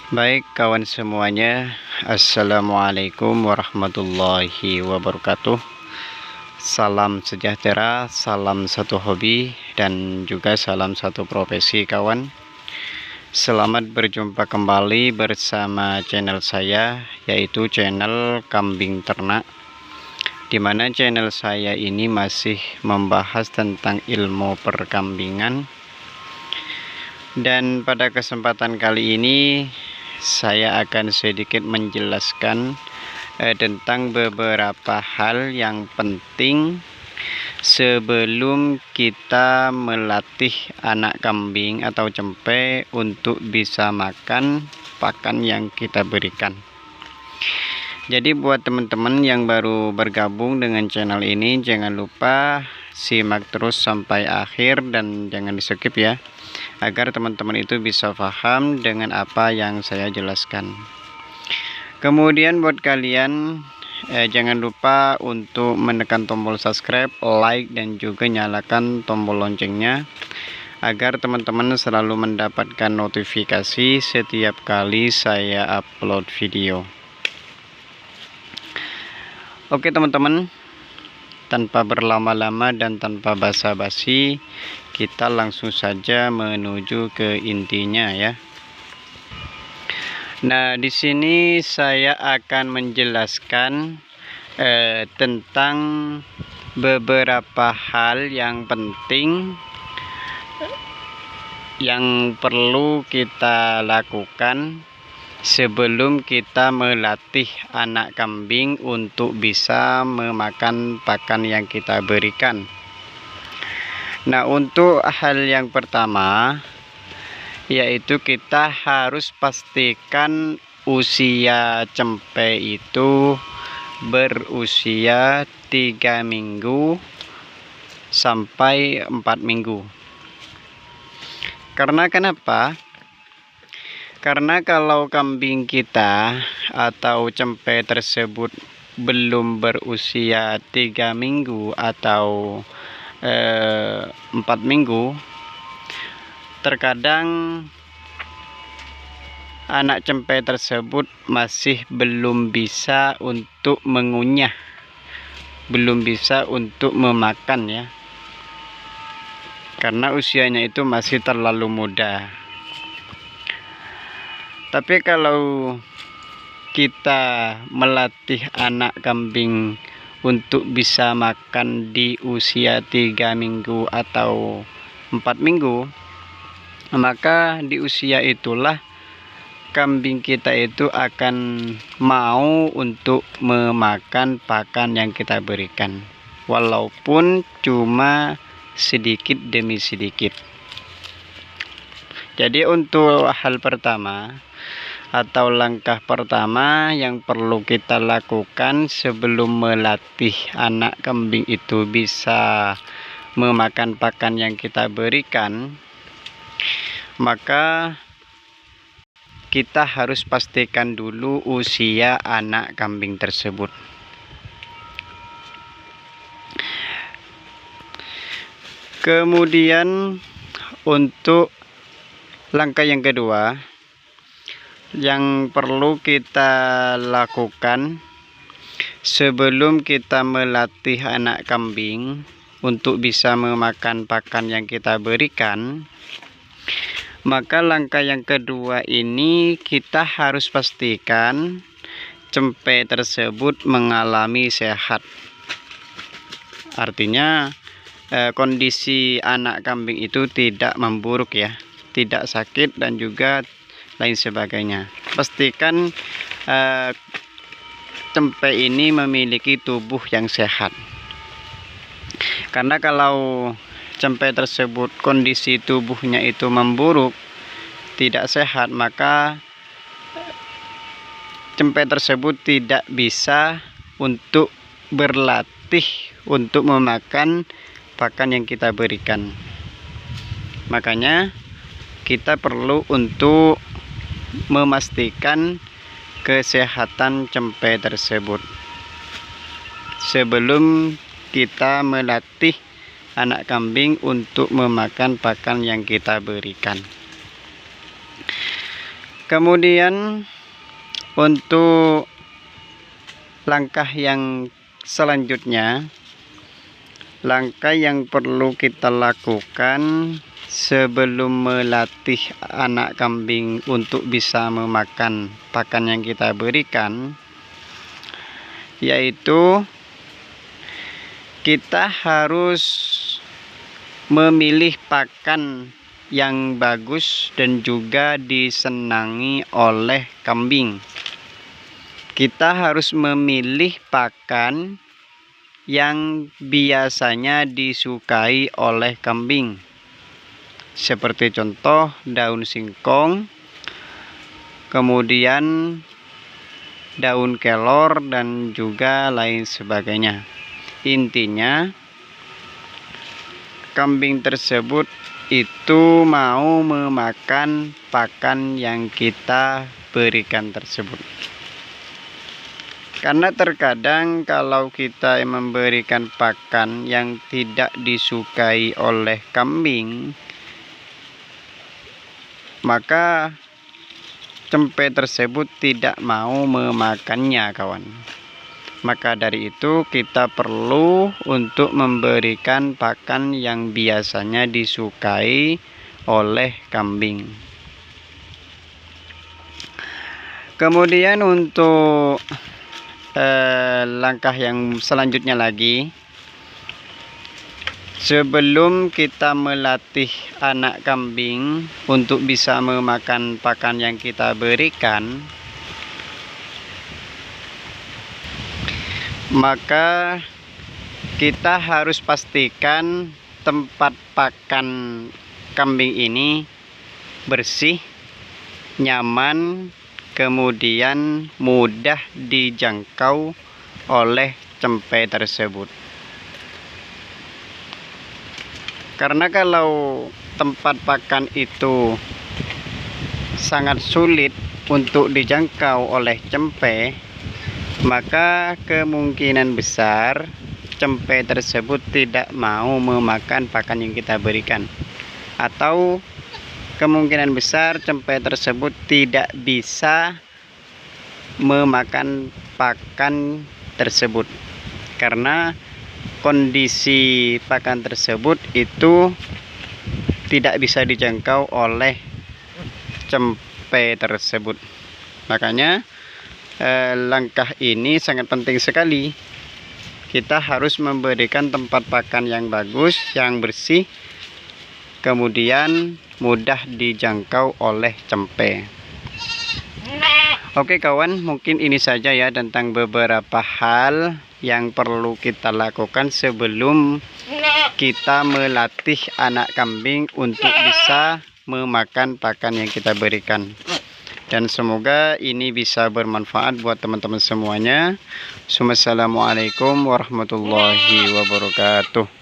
Baik kawan semuanya, Assalamualaikum warahmatullahi wabarakatuh. Salam sejahtera, salam satu hobi, dan juga salam satu profesi kawan. Selamat berjumpa kembali bersama channel saya, yaitu channel Kambing Ternak, dimana channel saya ini masih membahas tentang ilmu perkambingan. Dan pada kesempatan kali ini saya akan sedikit menjelaskan tentang beberapa hal yang penting sebelum kita melatih anak kambing atau cempe untuk bisa makan pakan yang kita berikan. Jadi buat teman-teman yang baru bergabung dengan channel ini, jangan lupa simak terus sampai akhir dan jangan di skip ya, agar teman-teman itu bisa paham dengan apa yang saya jelaskan. Kemudian buat kalian jangan lupa untuk menekan tombol subscribe, like, dan juga nyalakan tombol loncengnya, agar teman-teman selalu mendapatkan notifikasi setiap kali saya upload video. Oke teman-teman, tanpa berlama-lama dan tanpa basa-basi, kita langsung saja menuju ke intinya ya. Nah, di sini saya akan menjelaskan tentang beberapa hal yang penting yang perlu kita lakukan sebelum kita melatih anak kambing untuk bisa memakan pakan yang kita berikan. Nah, untuk hal yang pertama yaitu kita harus pastikan usia cempe itu berusia 3 minggu sampai 4 minggu. Karena kenapa? Karena kalau kambing kita atau cempe tersebut belum berusia 3 minggu atau 4 minggu, terkadang anak cempe tersebut masih belum bisa untuk mengunyah, belum bisa untuk memakan ya, karena usianya itu masih terlalu muda. Tapi kalau kita melatih anak kambing untuk bisa makan di usia 3 minggu atau 4 minggu, maka di usia itulah kambing kita itu akan mau untuk memakan pakan yang kita berikan, walaupun cuma sedikit demi sedikit. Jadi untuk hal pertama atau langkah pertama yang perlu kita lakukan sebelum melatih anak kambing itu bisa memakan pakan yang kita berikan, maka kita harus pastikan dulu usia anak kambing tersebut. Kemudian untuk langkah yang kedua yang perlu kita lakukan sebelum kita melatih anak kambing untuk bisa memakan pakan yang kita berikan, maka langkah yang kedua ini kita harus pastikan cempe tersebut mengalami sehat. Artinya kondisi anak kambing itu tidak memburuk ya, tidak sakit dan juga lain sebagainya. Pastikan cempe ini memiliki tubuh yang sehat. Karena kalau cempe tersebut kondisi tubuhnya itu memburuk, tidak sehat, maka cempe tersebut tidak bisa untuk berlatih untuk memakan pakan yang kita berikan. Makanya kita perlu untuk memastikan kesehatan cempe tersebut sebelum kita melatih anak kambing untuk memakan pakan yang kita berikan. Kemudian untuk langkah yang selanjutnya, langkah yang perlu kita lakukan sebelum melatih anak kambing untuk bisa memakan pakan yang kita berikan, yaitu kita harus memilih pakan yang bagus dan juga disenangi oleh kambing. Kita harus memilih pakan yang biasanya disukai oleh kambing, seperti contoh daun singkong, kemudian daun kelor, dan juga lain sebagainya. Intinya, kambing tersebut itu mau memakan pakan yang kita berikan tersebut. Karena terkadang kalau kita memberikan pakan yang tidak disukai oleh kambing, maka cempe tersebut tidak mau memakannya, kawan. Maka dari itu kita perlu untuk memberikan pakan yang biasanya disukai oleh kambing. Kemudian untuk langkah yang selanjutnya lagi, sebelum kita melatih anak kambing untuk bisa memakan pakan yang kita berikan, maka kita harus pastikan tempat pakan kambing ini bersih, nyaman, kemudian mudah dijangkau oleh cempe tersebut. Karena kalau tempat pakan itu sangat sulit untuk dijangkau oleh cempe, maka kemungkinan besar cempe tersebut tidak mau memakan pakan yang kita berikan, atau kemungkinan besar cempe tersebut tidak bisa memakan pakan tersebut, karena kondisi pakan tersebut itu tidak bisa dijangkau oleh cempe tersebut. Makanya langkah ini sangat penting sekali. Kita harus memberikan tempat pakan yang bagus, yang bersih, kemudian mudah dijangkau oleh cempe. Oke kawan, mungkin ini saja ya tentang beberapa hal yang perlu kita lakukan sebelum kita melatih anak kambing untuk bisa memakan pakan yang kita berikan. Dan semoga ini bisa bermanfaat buat teman-teman semuanya. Assalamualaikum warahmatullahi wabarakatuh.